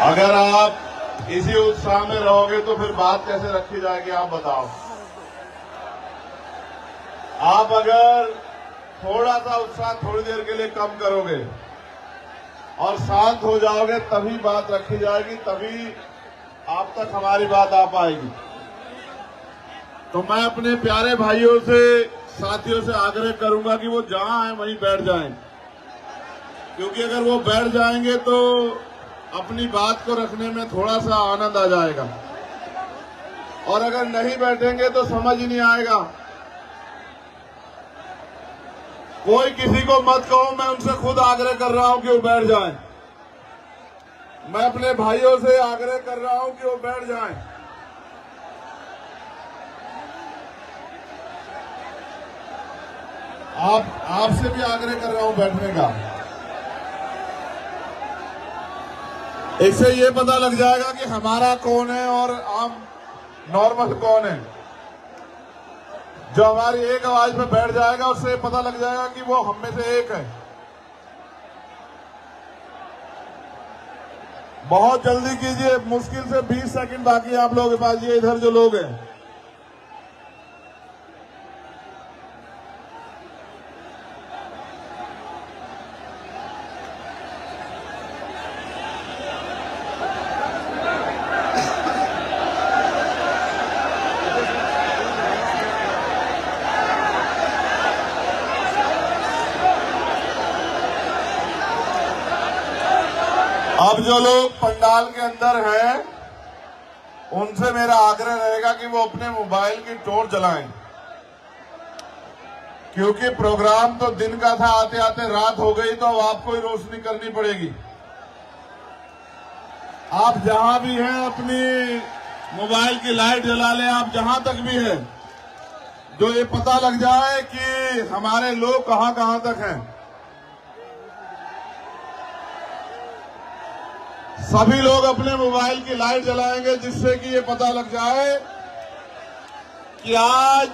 अगर आप इसी उत्साह में रहोगे तो फिर बात कैसे रखी जाएगी, आप बताओ। आप अगर थोड़ा सा उत्साह थोड़ी देर के लिए कम करोगे और शांत हो जाओगे तभी बात रखी जाएगी, तभी आप तक हमारी बात आ पाएगी। तो मैं अपने प्यारे भाइयों से, साथियों से आग्रह करूंगा कि वो जहां हैं वहीं बैठ जाएं, क्योंकि अगर वो बैठ जाएंगे तो अपनी बात को रखने में थोड़ा सा आनंद आ जाएगा, और अगर नहीं बैठेंगे तो समझ ही नहीं आएगा। कोई किसी को मत कहो, मैं उनसे खुद आग्रह कर रहा हूं कि वो बैठ जाएं। मैं अपने भाइयों से आग्रह कर रहा हूं कि वो बैठ जाएं। आपसे भी आग्रह कर रहा हूं बैठने का। इससे ये पता लग जाएगा कि हमारा कौन है और आम नॉर्मल कौन है। जो हमारी एक आवाज में बैठ जाएगा उससे पता लग जाएगा कि वो हम में से एक है। बहुत जल्दी कीजिए, मुश्किल से 20 सेकंड बाकी है आप लोगों के पास। ये इधर जो लोग हैं, अब जो लोग पंडाल के अंदर हैं उनसे मेरा आग्रह रहेगा कि वो अपने मोबाइल की टॉर्च जलाएं, क्योंकि प्रोग्राम तो दिन का था, आते आते रात हो गई, तो अब आपको ही रोशनी करनी पड़ेगी। आप जहां भी हैं अपनी मोबाइल की लाइट जला लें, आप जहां तक भी हैं, जो ये पता लग जाए कि हमारे लोग कहां कहां तक हैं। सभी लोग अपने मोबाइल की लाइट जलाएंगे, जिससे कि ये पता लग जाए कि आज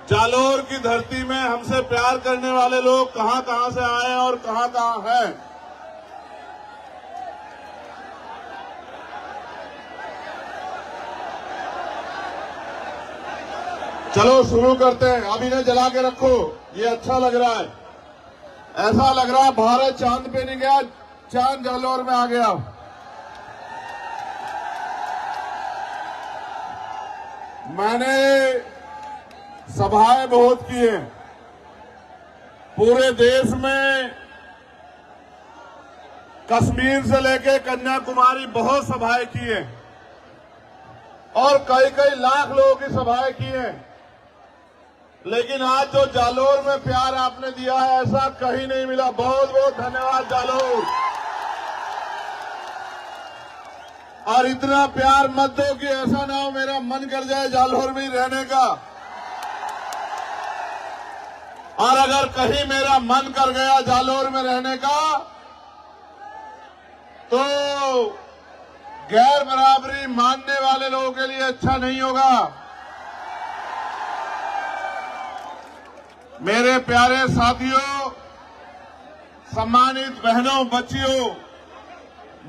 जालोर की धरती में हमसे प्यार करने वाले लोग कहां कहां से आए और कहां कहां हैं। चलो शुरू करते हैं। अब इन्हें जला के रखो, ये अच्छा लग रहा है। ऐसा लग रहा है भारत चांद पे नहीं गया, चांद जालोर में आ गया। मैंने सभाएं बहुत की हैं पूरे देश में, कश्मीर से लेकर कन्याकुमारी बहुत सभाएं की हैं और कई कई लाख लोगों की सभाएं की हैं। लेकिन आज जो जालोर में प्यार आपने दिया है, ऐसा कहीं नहीं मिला। बहुत बहुत धन्यवाद जालोर। और इतना प्यार मत दो कि ऐसा ना हो मेरा मन कर जाए जालोर में ही रहने का। और अगर कहीं मेरा मन कर गया जालोर में रहने का, तो गैर बराबरी मानने वाले लोगों के लिए अच्छा नहीं होगा। मेरे प्यारे साथियों, सम्मानित बहनों, बच्चियों,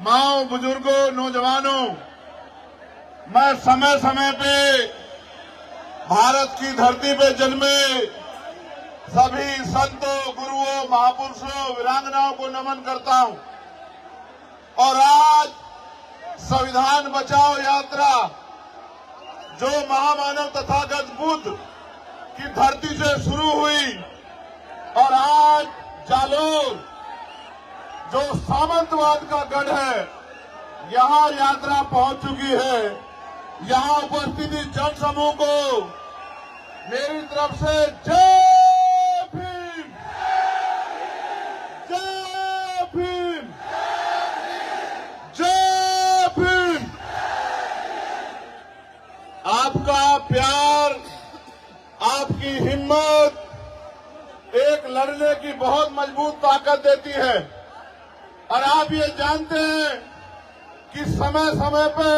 माओ, बुजुर्गों, नौजवानों, मैं समय समय पे भारत की धरती पे जन्मे सभी संतों, गुरुओं, महापुरुषों, वीरांगनाओं को नमन करता हूं। और आज संविधान बचाओ यात्रा जो महामानव तथागत बुद्ध की धरती से शुरू हुई और आज जालोर जो सामंतवाद का गढ़ है, यहां यात्रा पहुंच चुकी है। यहां उपस्थित जन समूह को मेरी तरफ से जय भीम, जय भीम, जय भीम। आपका प्यार, आपकी हिम्मत एक लड़ने की बहुत मजबूत ताकत देती है। और आप ये जानते हैं कि समय समय पे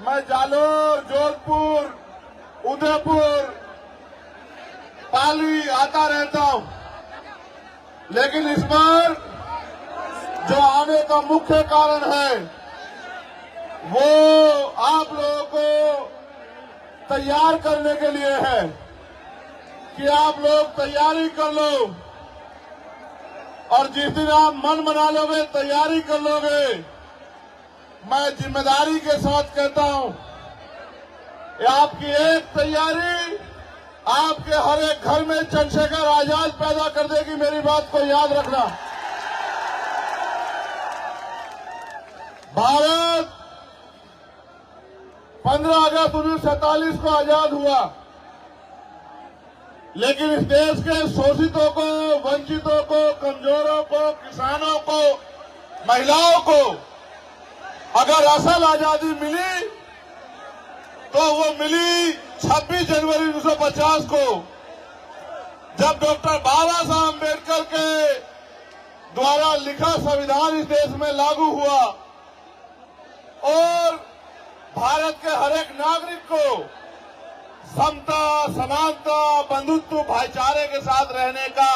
मैं जालोर, जोधपुर, उदयपुर, पाली आता रहता हूं, लेकिन इस बार जो आने का मुख्य कारण है वो आप लोगों को तैयार करने के लिए है कि आप लोग तैयारी कर लो, और जिस दिन आप मन बना लोगे, तैयारी कर लोगे, मैं जिम्मेदारी के साथ कहता हूं, आपकी एक तैयारी आपके हर एक घर में चंद्रशेखर आजाद पैदा कर देगी। मेरी बात को याद रखना। भारत 15 अगस्त 1947 को आजाद हुआ, लेकिन इस देश के शोषितों को, वंचितों को, कमजोरों को, किसानों को, महिलाओं को अगर असल आजादी मिली तो वो मिली 26 जनवरी 1950 को, जब डॉक्टर बाबा साहब अम्बेडकर के द्वारा लिखा संविधान इस देश में लागू हुआ और भारत के हर एक नागरिक को समता, समानता, बंधुत्व, भाईचारे के साथ रहने का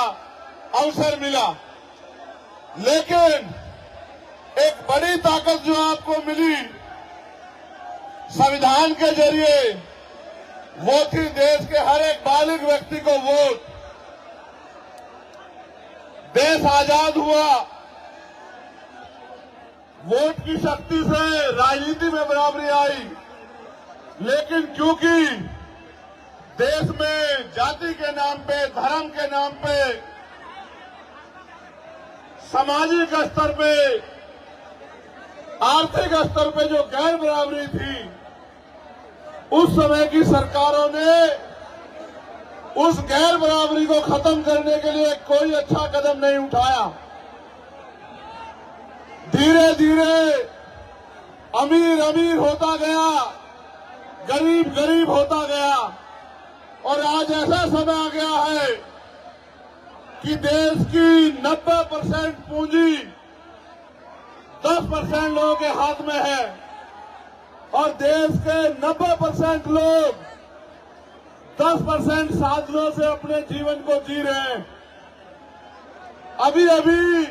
अवसर मिला। लेकिन एक बड़ी ताकत जो आपको मिली संविधान के जरिए, वो थी देश के हर एक बालिग व्यक्ति को वोट। देश आजाद हुआ, वोट की शक्ति से राजनीति में बराबरी आई, लेकिन क्योंकि देश में जाति के नाम पे, धर्म के नाम पे, सामाजिक स्तर पे, आर्थिक स्तर पे जो गैर बराबरी थी, उस समय की सरकारों ने उस गैर बराबरी को खत्म करने के लिए कोई अच्छा कदम नहीं उठाया। धीरे धीरे अमीर अमीर होता गया, गरीब गरीब होता गया, और आज ऐसा समय आ गया है कि देश की 90% पूंजी 10% लोगों के हाथ में है, और देश के 90% लोग 10% साधनों से अपने जीवन को जी रहे हैं। अभी अभी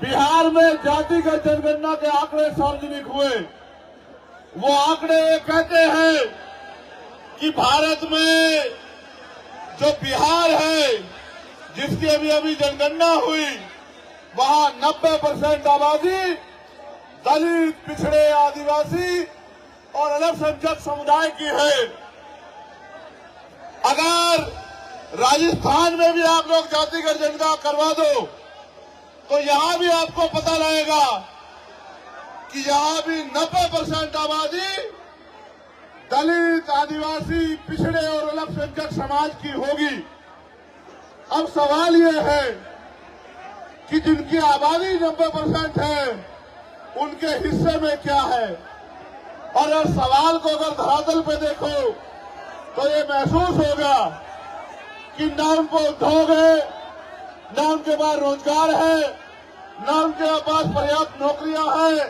बिहार में जातिगत जनगणना के आंकड़े सार्वजनिक हुए। वो आंकड़े कहते हैं कि भारत में जो बिहार है, जिसकी अभी अभी जनगणना हुई, वहां 90% आबादी दलित, पिछड़े, आदिवासी और अल्पसंख्यक समुदाय की है। अगर राजस्थान में भी आप लोग जातिगत जनगणना करवा दो तो यहां भी आपको पता लगेगा कि यहां भी 90% आबादी दलित, आदिवासी, पिछड़े और अल्पसंख्यक समाज की होगी। अब सवाल यह है कि जिनकी आबादी 90% है, उनके हिस्से में क्या है। और इस सवाल को अगर धरातल पे देखो तो ये महसूस होगा कि न उनको उद्योग है, न उनके पास रोजगार है, न उनके पास पर्याप्त नौकरियां हैं,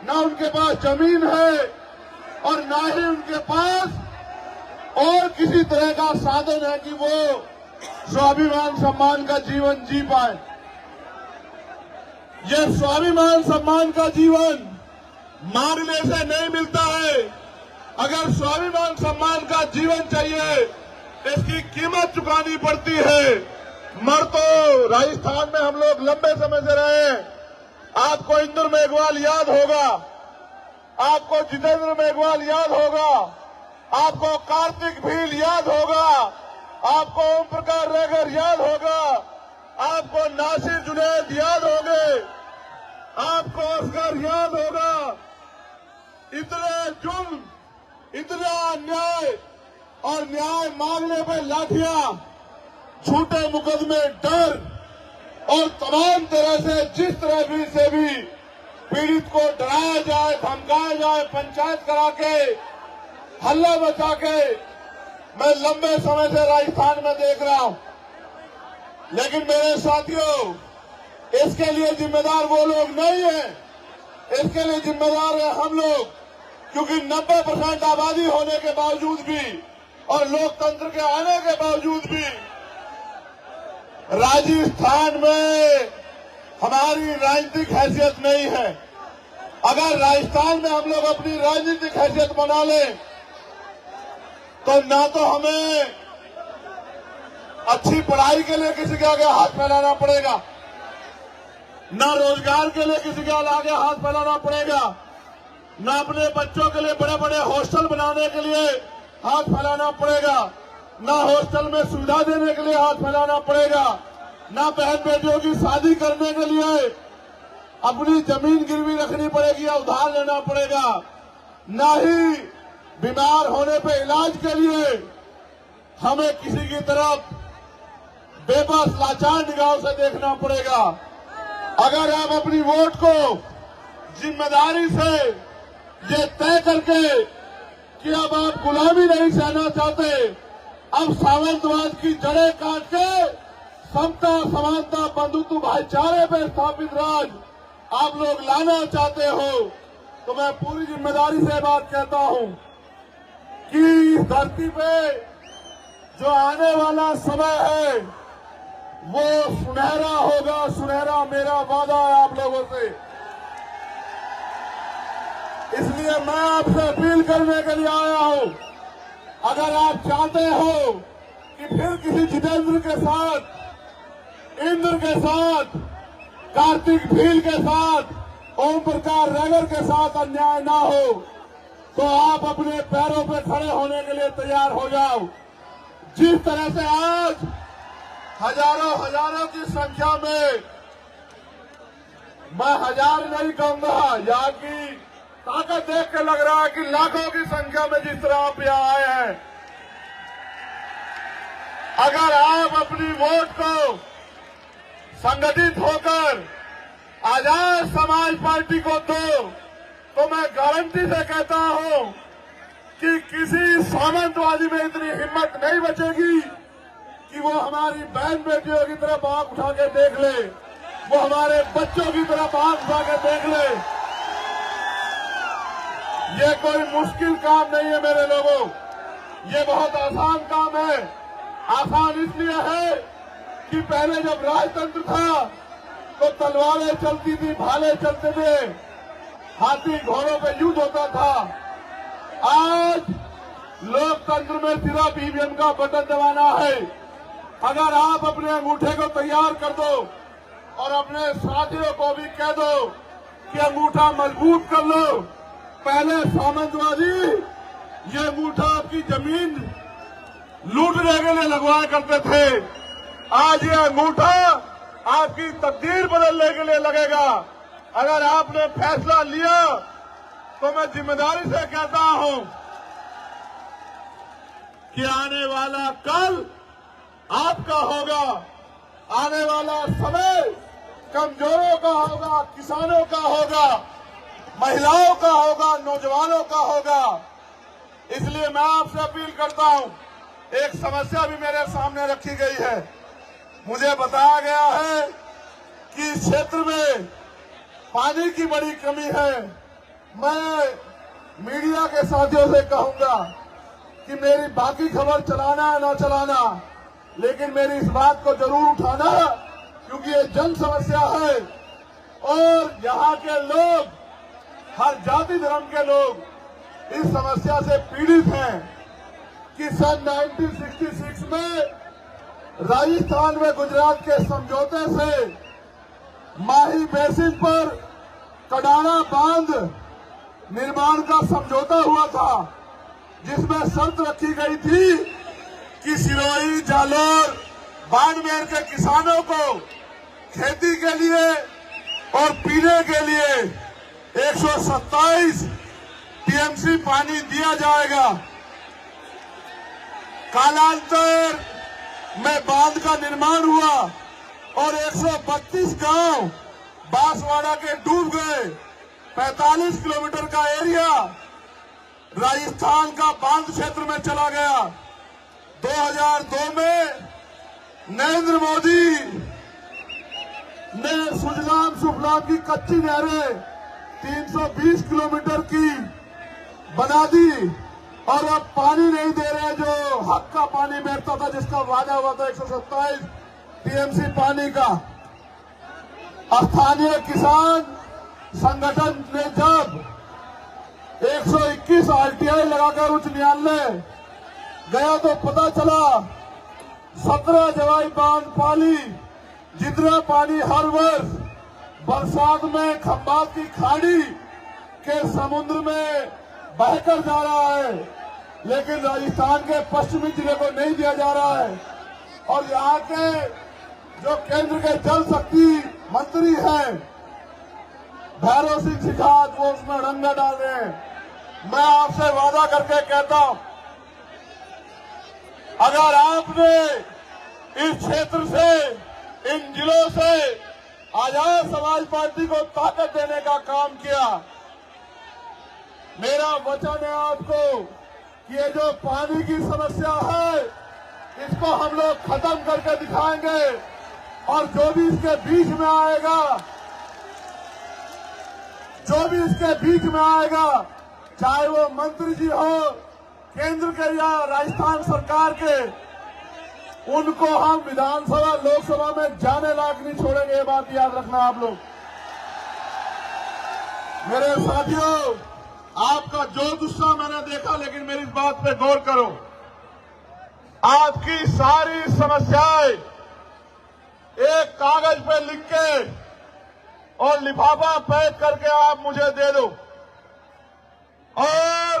न उनके पास जमीन है, और न ही उनके पास और किसी तरह का साधन है कि वो स्वाभिमान सम्मान का जीवन जी पाए। ये स्वाभिमान सम्मान का जीवन मांगने से नहीं मिलता है। अगर स्वाभिमान सम्मान का जीवन चाहिए, इसकी कीमत चुकानी पड़ती है। मर तो राजस्थान में हम लोग लंबे समय से रहे। आपको इंदुर मेघवाल याद होगा, आपको जितेंद्र मेघवाल याद होगा, आपको कार्तिक भील याद होगा, आपको ओम प्रकाश रेगर याद होगा, आपको नासिर जुनैद याद होंगे, आपको असगर याद होगा। इतने जुल्म, इतना अन्याय और न्याय मांगने पे लाठियां, झूठे मुकदमे, डर और तमाम तरह से जिस तरह भी से भी पीड़ित को डराया जाए, धमकाया जाए, पंचायत करा के, हल्ला मचा के, मैं लंबे समय से राजस्थान में देख रहा हूं। लेकिन मेरे साथियों, इसके लिए जिम्मेदार वो लोग नहीं है, इसके लिए जिम्मेदार है हम लोग, क्योंकि 90% आबादी होने के बावजूद भी और लोकतंत्र के आने के बावजूद भी राजस्थान में हमारी राजनीतिक हैसियत नहीं है। अगर राजस्थान में हम लोग अपनी राजनीतिक हैसियत बना लें तो ना तो हमें अच्छी पढ़ाई के लिए किसी के आगे हाथ फैलाना पड़ेगा, ना रोजगार के लिए किसी के आगे हाथ फैलाना पड़ेगा, ना अपने बच्चों के लिए बड़े बड़े हॉस्टल बनाने के लिए हाथ फैलाना पड़ेगा, ना हॉस्टल में सुविधा देने के लिए हाथ फैलाना पड़ेगा, ना बहन बेटियों की शादी करने के लिए अपनी जमीन गिरवी रखनी पड़ेगी या उधार लेना पड़ेगा, ना ही बीमार होने पे इलाज के लिए हमें किसी की तरफ बेबस लाचार निगाहों से देखना पड़ेगा। अगर आप अपनी वोट को जिम्मेदारी से ये तय करके कि अब आप गुलामी नहीं सहना चाहते, अब सामंतवाद की जड़ें काट के समता समानता बंधुत्व भाईचारे पर स्थापित राज आप लोग लाना चाहते हो, तो मैं पूरी जिम्मेदारी से बात कहता हूं कि इस धरती पे जो आने वाला समय है वो सुनहरा होगा, सुनहरा मेरा वादा है आप लोगों से। इसलिए मैं आपसे अपील करने के लिए आया हूं, अगर आप चाहते हो कि फिर किसी जितेंद्र के साथ, इंद्र के साथ, कार्तिक भील के साथ, ओम प्रकाश रैगर के साथ अन्याय ना हो, तो आप अपने पैरों पे खड़े होने के लिए तैयार हो जाओ। जिस तरह से आज हजारों की संख्या में, मैं हजार नहीं कहूंगा, यहाँ की ताकत देख के लग रहा है कि लाखों की संख्या में जिस तरह आप यहाँ आए हैं, अगर आप अपनी वोट को संगठित होकर आजाद समाज पार्टी को दो, तो मैं गारंटी से कहता हूं कि किसी सामंतवादी में इतनी हिम्मत नहीं बचेगी कि वो हमारी बहन बेटियों की तरफ आंख उठा के देख ले, वो हमारे बच्चों की तरफ आंख उठा के देख ले। ये कोई मुश्किल काम नहीं है मेरे लोगों, ये बहुत आसान काम है। आसान इसलिए है कि पहले जब राजतंत्र था तो तलवारें चलती थी, भाले चलते थे, हाथी घोड़ों पे युद्ध होता था। आज लोकतंत्र में सिर्फ ईवीएम का बटन दबाना है। अगर आप अपने अंगूठे को तैयार कर दो और अपने साथियों को भी कह दो कि अंगूठा मजबूत कर लो। पहले सामंतवादी ये अंगूठा आपकी जमीन लूटने के लिए लगवाया करते थे, आज ये अंगूठा आपकी तकदीर बदलने के लिए लगेगा। अगर आपने फैसला लिया तो मैं जिम्मेदारी से कहता हूं कि आने वाला कल आपका होगा, आने वाला समय कमजोरों का होगा, किसानों का होगा, महिलाओं का होगा, नौजवानों का होगा। इसलिए मैं आपसे अपील करता हूं, एक समस्या भी मेरे सामने रखी गई है। मुझे बताया गया है कि इस क्षेत्र में पानी की बड़ी कमी है। मैं मीडिया के साथियों से कहूंगा कि मेरी बाकी खबर चलाना है ना चलाना, लेकिन मेरी इस बात को जरूर उठाना, क्योंकि ये जन समस्या है और यहाँ के लोग, हर जाति धर्म के लोग इस समस्या से पीड़ित हैं कि सन 1966 में राजस्थान में गुजरात के समझौते से माही बेसिन पर कडाना बांध निर्माण का समझौता हुआ था, जिसमें शर्त रखी गई थी कि सिरोही, जालोर, बाड़मेर के किसानों को खेती के लिए और पीने के लिए 127 टीएमसी पानी दिया जाएगा। कालांतर में बांध का निर्माण हुआ और 132 गांव बांसवाड़ा के डूब गए। 45 किलोमीटर का एरिया राजस्थान का बांध क्षेत्र में चला गया। 2002 में नरेंद्र मोदी ने सुजलाम सुफलाम की कच्ची नहरें 320 किलोमीटर की बना दी और अब पानी नहीं दे रहे, जो हक का पानी मिलता था, जिसका वादा हुआ था 127 टीएमसी पानी का। स्थानीय किसान संगठन ने जब 121 आरटीआई लगाकर उच्च न्यायालय गया तो पता चला 17 जवाई बांध पाली जितना पानी हर वर्ष बरसात में खंभात की खाड़ी के समुद्र में बहकर जा रहा है, लेकिन राजस्थान के पश्चिमी जिले को नहीं दिया जा रहा है। और यहाँ के जो केंद्र के जल शक्ति मंत्री हैं भैरव सिंह शिखावत, वो उसमें रंगा डाल रहे हैं। मैं आपसे वादा करके कहता हूं, अगर आपने इस क्षेत्र से, इन जिलों से आजाद समाज पार्टी को ताकत देने का काम किया, मेरा वचन है आपको कि ये जो पानी की समस्या है इसको हम लोग खत्म करके दिखाएंगे। और जो भी इसके बीच में आएगा, चाहे वो मंत्री जी हो केंद्र के या राजस्थान सरकार के, उनको हम विधानसभा लोकसभा में जाने लायक नहीं छोड़ेंगे। ये बात याद रखना आप लोग। मेरे साथियों, आपका जो गुस्सा मैंने देखा, लेकिन मेरी इस बात पे गौर करो। आपकी सारी समस्याएं एक कागज पे लिख के और लिफाफा पैक करके आप मुझे दे दो और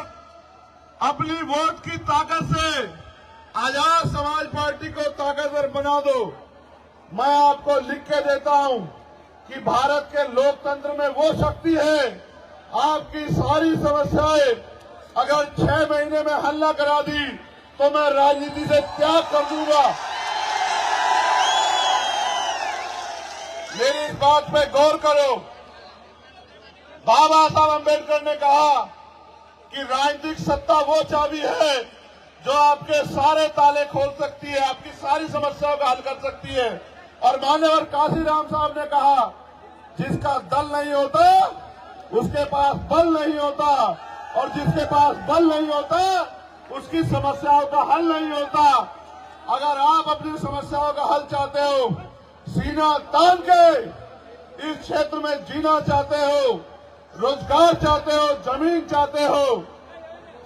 अपनी वोट की ताकत से आजाद समाज पार्टी को ताकतवर बना दो। मैं आपको लिख के देता हूं कि भारत के लोकतंत्र में वो शक्ति है, आपकी सारी समस्याएं अगर 6 महीने में हल न करा दी तो मैं राजनीति से त्याग कर दूंगा। मेरी इस बात पे गौर करो। बाबा साहब अम्बेडकर ने कहा कि राजनीतिक सत्ता वो चाबी है जो आपके सारे ताले खोल सकती है, आपकी सारी समस्याओं का हल कर सकती है। और मान्यवर काशीराम साहब ने कहा, जिसका दल नहीं होता उसके पास बल नहीं होता, और जिसके पास बल नहीं होता उसकी समस्याओं का हल नहीं होता। अगर आप अपनी समस्याओं का हल चाहते हो, सीना तान के इस क्षेत्र में जीना चाहते हो, रोजगार चाहते हो, जमीन चाहते हो,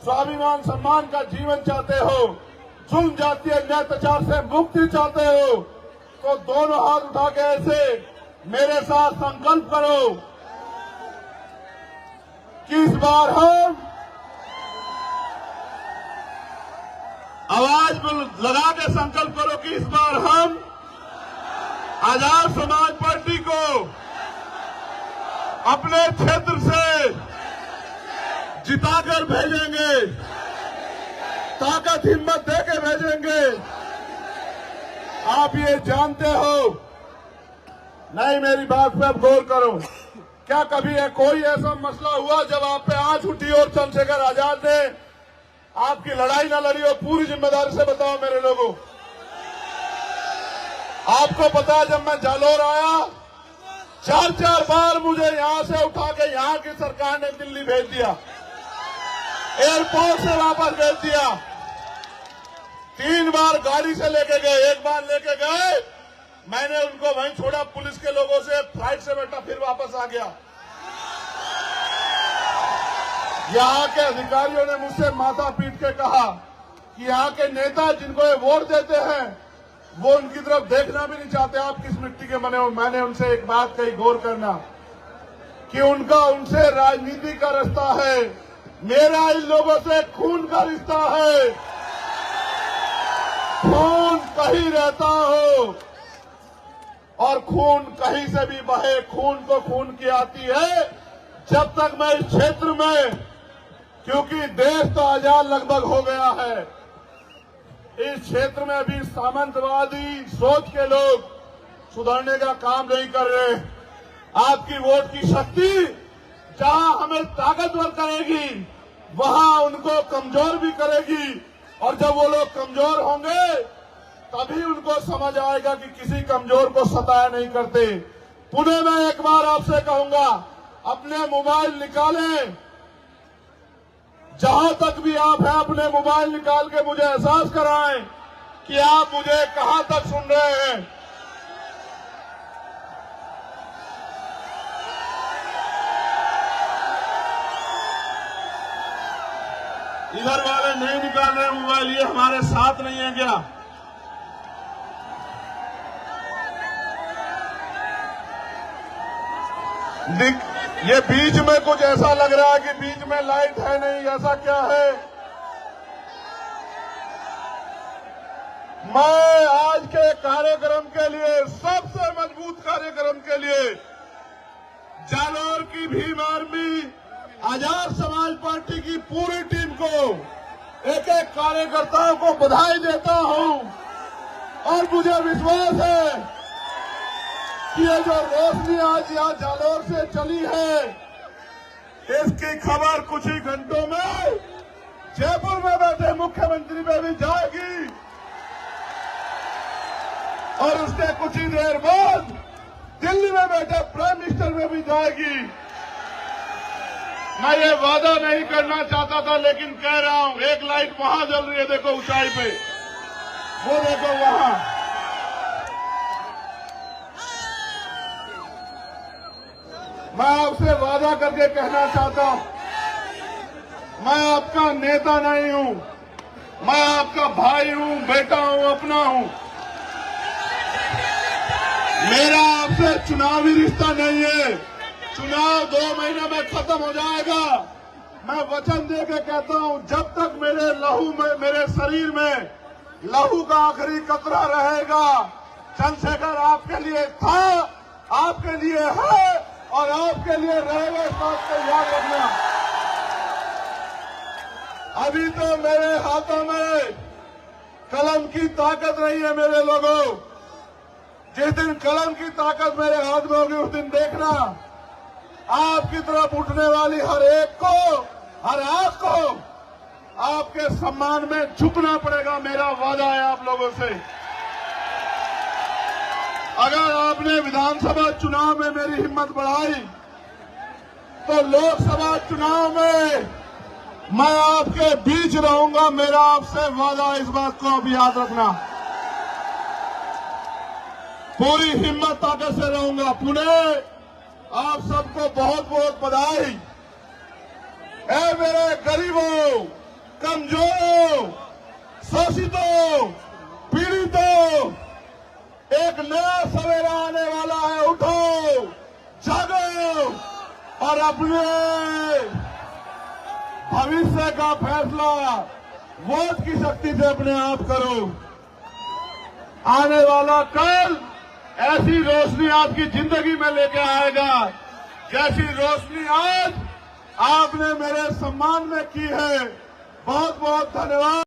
स्वाभिमान सम्मान का जीवन चाहते हो, जुल्म जातीय अत्याचार से मुक्ति चाहते हो, तो दोनों हाथ उठा के ऐसे मेरे साथ संकल्प करो कि इस बार हम आवाज लगा के संकल्प करो कि इस बार हम आजाद समाज पार्टी को अपने क्षेत्र से जिताकर भेजेंगे, ताकत हिम्मत देके भेजेंगे। आप ये जानते हो, नहीं मेरी बात पे अब गौर करो। क्या कभी कोई ऐसा मसला हुआ जब आप पे आंच उठी और चंद्रशेखर आजाद ने आपकी लड़ाई ना लड़ी? और पूरी जिम्मेदारी से बताओ मेरे लोगों, आपको पता है जब मैं जालौर आया 4 बार मुझे यहां से उठा के यहां की सरकार ने दिल्ली भेज दिया, एयरपोर्ट से वापस भेज दिया। 3 बार गाड़ी से लेके गए, 1 बार लेके गए, मैंने उनको वहीं छोड़ा पुलिस के लोगों से, फ्लाइट से बैठा, फिर वापस आ गया। यहां के अधिकारियों ने मुझसे माथा पीट के कहा कि यहां के नेता जिनको ये वोट देते हैं वो उनकी तरफ देखना भी नहीं चाहते, आप किस मिट्टी के बने हो। मैंने उनसे एक बात कही, गौर करना, कि उनका उनसे राजनीति का रिश्ता है, मेरा इन लोगों से खून का रिश्ता है। खून कहीं रहता हो और खून कहीं से भी बहे, खून को खून की आती है। जब तक मैं इस क्षेत्र में, क्योंकि देश तो आजाद लगभग हो गया है, इस क्षेत्र में अभी सामंतवादी सोच के लोग सुधरने का काम नहीं कर रहे। आपकी वोट की शक्ति जहां हमें ताकतवर करेगी वहां उनको कमजोर भी करेगी, और जब वो लोग कमजोर होंगे तभी उनको समझ आएगा कि किसी कमजोर को सताया नहीं करते। पुनः मैं एक बार आपसे कहूंगा, अपने मोबाइल निकालें, जहां तक भी आप हैं अपने मोबाइल निकाल के मुझे एहसास कराएं कि आप मुझे कहां तक सुन रहे हैं। इधर वाले नहीं निकाल रहे मोबाइल, ये हमारे साथ नहीं है क्या? ये बीच में कुछ ऐसा लग रहा है कि बीच में लाइट है नहीं, ऐसा क्या है? मैं आज के कार्यक्रम के लिए, सबसे मजबूत कार्यक्रम के लिए जालौर की भीम आर्मी, आजाद समाज पार्टी की पूरी टीम को, एक एक कार्यकर्ताओं को बधाई देता हूं। और मुझे विश्वास है कि ये जो रोशनी आज यहाँ जालौर से चली है, इसकी खबर कुछ ही घंटों में जयपुर में बैठे मुख्यमंत्री में भी जाएगी और उसके कुछ ही देर बाद दिल्ली में बैठे प्राइम मिनिस्टर में भी जाएगी। मैं ये वादा नहीं करना चाहता था, लेकिन कह रहा हूं, एक लाइट वहां जल रही है, देखो ऊंचाई पे, वो देखो वहां। मैं आपसे वादा करके कहना चाहता हूं, मैं आपका नेता नहीं हूं, मैं आपका भाई हूं, बेटा हूं, अपना हूं। मेरा आपसे चुनावी रिश्ता नहीं है। चुनाव 2 महीने में खत्म हो जाएगा। मैं वचन दे के कहता हूं, जब तक मेरे लहू में, मेरे शरीर में लहू का आखिरी कतरा रहेगा, चंद्रशेखर आपके लिए था, आपके लिए है और आपके लिए रहेगा, इस बात को याद रखना। अभी तो मेरे हाथों में कलम की ताकत नहीं है मेरे लोगों। जिस दिन कलम की ताकत मेरे हाथ में होगी, उस दिन देखना आपकी तरफ उठने वाली हर एक को, हर आंख को आपके सम्मान में झुकना पड़ेगा। मेरा वादा है आप लोगों से। अगर आपने विधानसभा चुनाव में मेरी हिम्मत बढ़ाई, तो लोकसभा चुनाव में मैं आपके बीच रहूंगा। मेरा आपसे वादा, इस बात को अब याद रखना। पूरी हिम्मत ताकत से रहूंगा। पुणे, आप सबको बहुत बहुत बधाई। ऐ मेरे गरीबों, कमजोरों, शोषितों, पीड़ितों, एक नया सवेरा आने वाला है। उठो, जागो और अपने भविष्य का फैसला वोट की शक्ति से अपने आप करो। आने वाला कल ऐसी रोशनी आपकी जिंदगी में लेके आएगा, जैसी रोशनी आज आपने मेरे सम्मान में की है। बहुत बहुत धन्यवाद।